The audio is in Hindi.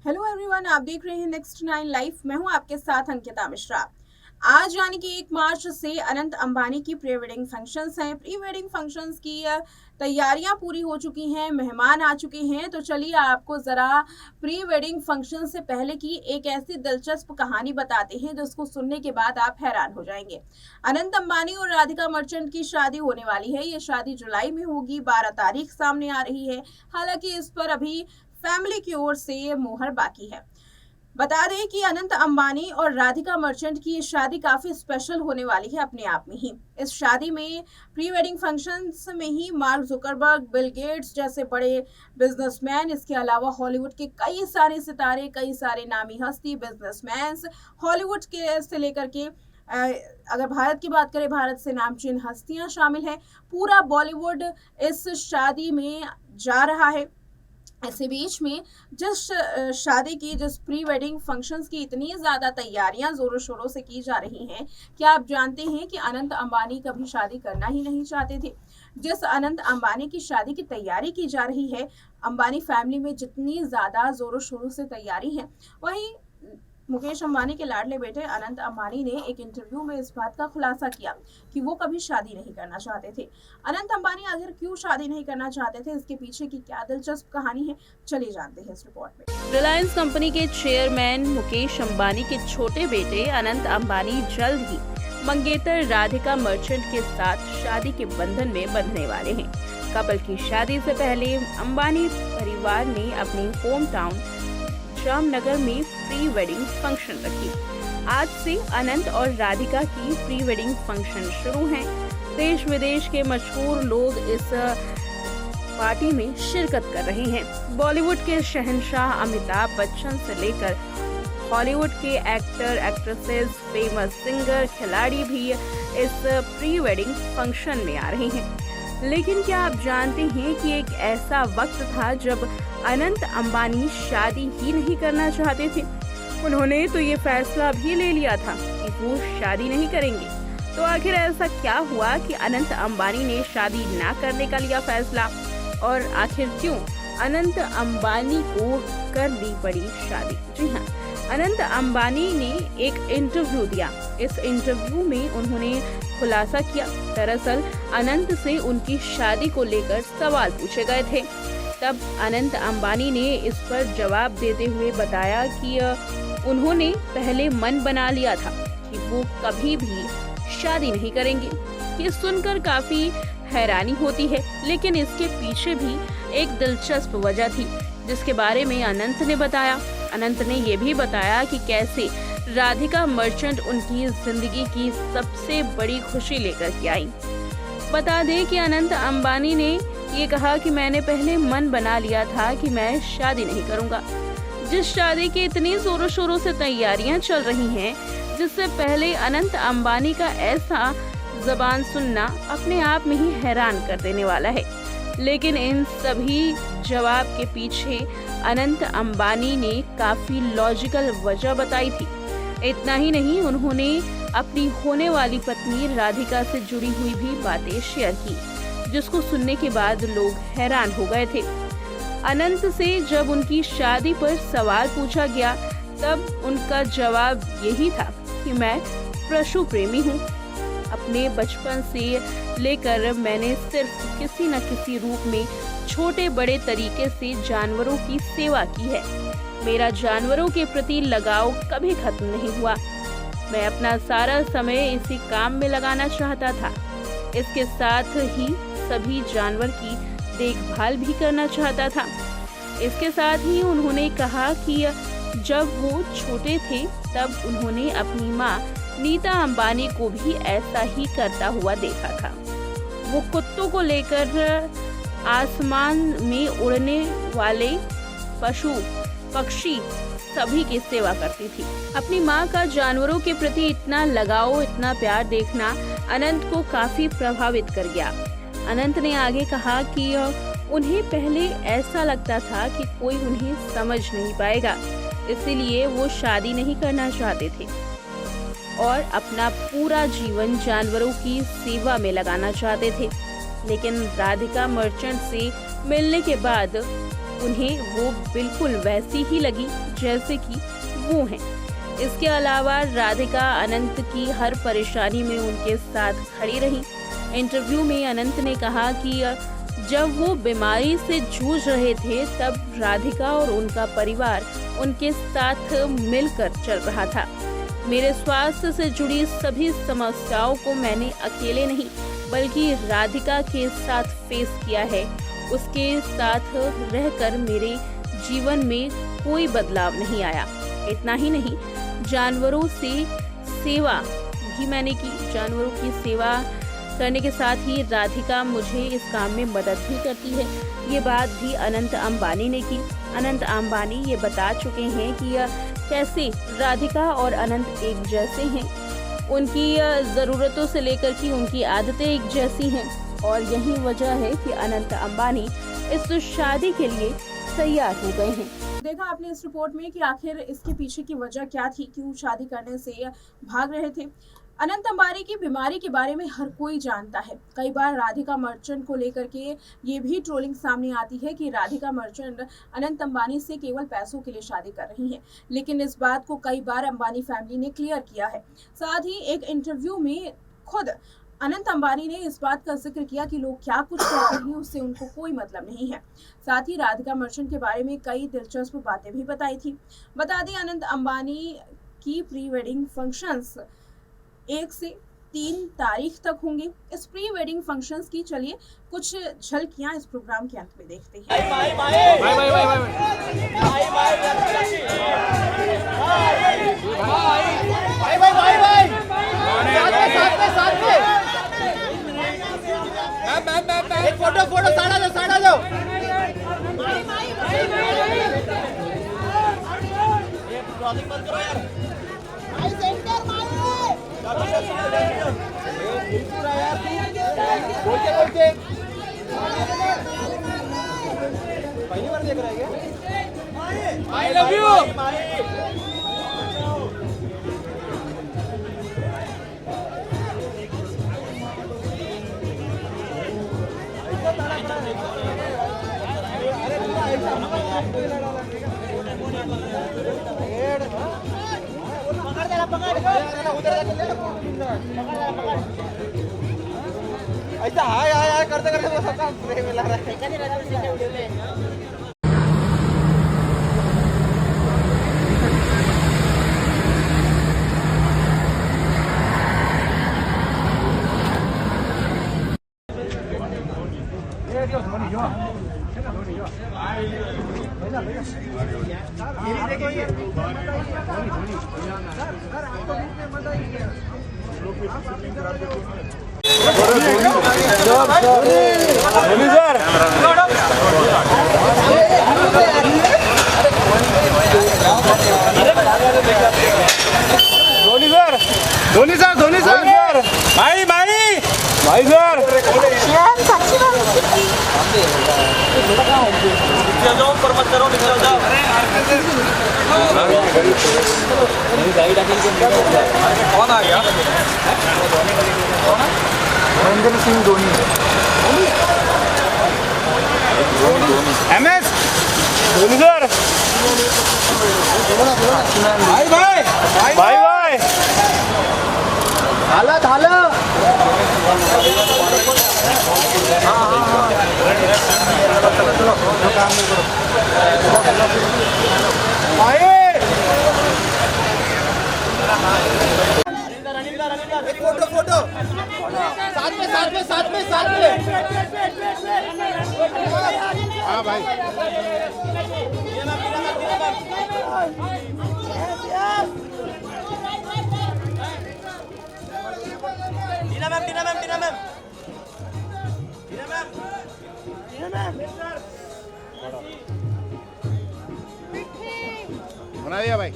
हेलो एवरीवन, आप देख रहे हैं नेक्स्ट नाइन लाइफ। मैं हूं आपके साथ अंकिता मिश्रा। आज यानी कि 1 मार्च से अनंत अंबानी की प्री वेडिंग फंक्शंस हैं। प्री वेडिंग फंक्शंस की तैयारियां पूरी हो चुकी हैं, मेहमान आ चुके हैं। तो चलिए आपको ज़रा प्री वेडिंग फंक्शन से पहले की एक ऐसी दिलचस्प कहानी बताते हैं जिसको सुनने के बाद आप हैरान हो जाएंगे। अनंत अंबानी और राधिका मर्चेंट की शादी होने वाली है। ये शादी जुलाई में होगी, 12 तारीख सामने आ रही है। हालांकि इस पर अभी फैमिली की ओर से मोहर बाकी है। बता दें कि अनंत अंबानी और राधिका मर्चेंट की ये शादी काफी स्पेशल होने वाली है अपने आप में ही। इस शादी में प्री वेडिंग फंक्शंस में ही मार्क जुकरबर्ग, बिल गेट्स जैसे बड़े बिजनेसमैन, इसके अलावा हॉलीवुड के कई सारे सितारे, कई सारे नामी हस्ती, बिजनेसमैन, हॉलीवुड के से लेकर के अगर भारत की बात करें, भारत से नामचीन हस्तियां शामिल हैं। पूरा बॉलीवुड इस शादी में जा रहा है। इसी बीच में जिस प्री वेडिंग फंक्शंस की इतनी ज़्यादा तैयारियां ज़ोरों शोरों से की जा रही हैं, क्या आप जानते हैं कि अनंत अंबानी कभी शादी करना ही नहीं चाहते थे। जिस अनंत अंबानी की शादी की तैयारी की जा रही है, अंबानी फैमिली में जितनी ज़्यादा ज़ोरों शोरों से तैयारी है, वहीं मुकेश अंबानी के लाडले बेटे अनंत अंबानी ने एक इंटरव्यू में इस बात का खुलासा किया कि वो कभी शादी नहीं करना चाहते थे। अनंत अंबानी आखिर क्यों शादी नहीं करना चाहते थे, इसके पीछे की क्या दिलचस्प कहानी है, चलिए जानते हैं इस रिपोर्ट में। रिलायंस कंपनी के चेयरमैन मुकेश अंबानी के छोटे बेटे अनंत अंबानी जल्द ही मंगेतर राधिका मर्चेंट के साथ शादी के बंधन में बंधने वाले हैं। कपल की शादी से पहले अंबानी परिवार ने अपनी होम टाउन जामनगर में प्री वेडिंग फंक्शन रखी। आज से अनंत और राधिका की प्री वेडिंग फंक्शन शुरू हैं। देश विदेश के मशहूर लोग इस पार्टी में शिरकत कर रहे हैं। बॉलीवुड के शहंशाह अमिताभ बच्चन से लेकर हॉलीवुड के एक्टर, एक्ट्रेसेस, फेमस सिंगर, खिलाड़ी भी इस प्री वेडिंग फंक्शन में आ रहे हैं। लेकिन क्या आप जानते हैं कि एक ऐसा वक्त था जब अनंत अंबानी शादी ही नहीं करना चाहते थे। उन्होंने तो ये फैसला भी ले लिया था कि वो शादी नहीं करेंगे। तो आखिर ऐसा क्या हुआ कि अनंत अंबानी ने शादी ना करने का लिया फैसला, और आखिर क्यों अनंत अंबानी को करनी पड़ी शादी? जी हाँ, अनंत अंबानी ने एक इंटरव्यू दिया। इस इंटरव्यू में उन्होंने खुलासा किया, दरअसल अनंत से उनकी शादी को लेकर सवाल पूछे गए थे। तब अनंत अंबानी ने इस पर जवाब देते हुए बताया कि उन्होंने पहले मन बना लिया था कि वो कभी भी शादी नहीं करेंगे। ये सुनकर काफी हैरानी होती है, लेकिन इसके पीछे भी एक दिलचस्प वजह थी जिसके बारे में अनंत ने बताया। अनंत ने ये भी बताया कि कैसे राधिका मर्चेंट उनकी जिंदगी की सबसे बड़ी खुशी लेकर के आई। बता दें कि अनंत अंबानी ने ये कहा कि मैंने पहले मन बना लिया था कि मैं शादी नहीं करूंगा। जिस शादी की इतनी जोरों शोरों से तैयारियां चल रही हैं, जिससे पहले अनंत अंबानी का ऐसा जबान सुनना अपने आप में ही हैरान कर देने वाला है। लेकिन इन सभी जवाब के पीछे अनंत अंबानी ने काफी लॉजिकल वजह बताई थी। इतना ही नहीं, उन्होंने अपनी होने वाली पत्नी राधिका से जुड़ी हुई भी बातें शेयर की, जिसको सुनने के बाद लोग हैरान हो गए थे। अनंत से जब उनकी शादी पर सवाल पूछा गया, तब उनका जवाब यही था कि मैं पशु प्रेमी हूँ। अपने बचपन से लेकर मैंने सिर्फ किसी न किसी रूप में छोटे बड़े तरीके से जानवरों की सेवा की है। मेरा जानवरों के प्रति लगाव कभी खत्म नहीं हुआ। मैं अपना सारा समय इसी काम में लगाना चाहता था। इसके साथ ही सभी जानवर की देखभाल भी करना चाहता था। इसके साथ ही उन्होंने कहा कि जब वो छोटे थे तब उन्होंने अपनी माँ नीता अंबानी को भी ऐसा ही करता हुआ देखा था। वो कुत्तों को लेकर आसमान में उड़ने वाले पशु पक्षी सभी की सेवा करती थी। अपनी माँ का जानवरों के प्रति इतना लगाव, इतना प्यार देखना अनंत को काफी प्रभावित कर गया। अनंत ने आगे कहा कि उन्हें पहले ऐसा लगता था कि कोई उन्हें समझ नहीं पाएगा, इसीलिए वो शादी नहीं करना चाहते थे और अपना पूरा जीवन जानवरों की सेवा में लगाना चाहते थे। लेकिन राधिका मर्चेंट से मिलने के बाद उन्हें वो बिल्कुल वैसी ही लगी जैसे कि वो हैं। इसके अलावा राधिका अनंत की हर परेशानी में उनके साथ खड़ी रही। इंटरव्यू में अनंत ने कहा कि जब वो बीमारी से जूझ रहे थे तब राधिका और उनका परिवार उनके साथ मिलकर चल रहा था। मेरे स्वास्थ्य से जुड़ी सभी समस्याओं को मैंने अकेले नहीं बल्कि राधिका के साथ फेस किया है। उसके साथ रहकर मेरे जीवन में कोई बदलाव नहीं आया। इतना ही नहीं, जानवरों से सेवा भी मैंने की। जानवरों की सेवा करने के साथ ही राधिका मुझे इस काम में मदद भी करती है। ये बात भी अनंत अंबानी ने की। अनंत अंबानी ये बता चुके हैं कि कैसे राधिका और अनंत एक जैसे हैं। उनकी ज़रूरतों से लेकर कि उनकी आदतें एक जैसी हैं और यही वजह है कि अनंत अंबानी इस शादी के लिए तैयार हो गए हैं। देखा आपने इस रिपोर्ट में कि आखिर इसके पीछे की वजह क्या थी, क्यों शादी करने से भाग रहे थे। अनंत अंबानी की बीमारी के बारे में हर कोई जानता है। कई बार राधिका मर्चेंट को लेकर के ये भी ट्रोलिंग सामने आती है कि राधिका मर्चेंट अनंत अंबानी से केवल पैसों के लिए शादी कर रही हैं, लेकिन इस बात को कई बार अंबानी फैमिली ने क्लियर किया है। साथ ही एक इंटरव्यू में खुद अनंत अंबानी ने इस बात का जिक्र किया कि लोग क्या कुछ कहते हैं उससे उनको कोई मतलब नहीं है। साथ ही राधिका मर्चेंट के बारे में कई दिलचस्प बातें भी बताई थी। बता दें, अनंत अंबानी की प्री वेडिंग फंक्शंस 1 से 3 तारीख तक होंगे। इस प्री वेडिंग फंक्शंस की चलिए कुछ झलकियां इस प्रोग्राम के अंत में देखते हैं। एक फोटो साड़ा जाओ। बंद करो यार। बोलते पहली बार देख रहे हैं। I love you. ऐसा हाय करते वो सबका फ्रेम मिला रहा है। धोनी सर भाई सर ऊपर मत करो, निकल जाओ। कौन आ गया? महेंद्र सिंह धोनी। MS Dhoni sir. भाई हालत फोटो साथ में हाँ भाई। टीना मैम बना दिया भाई।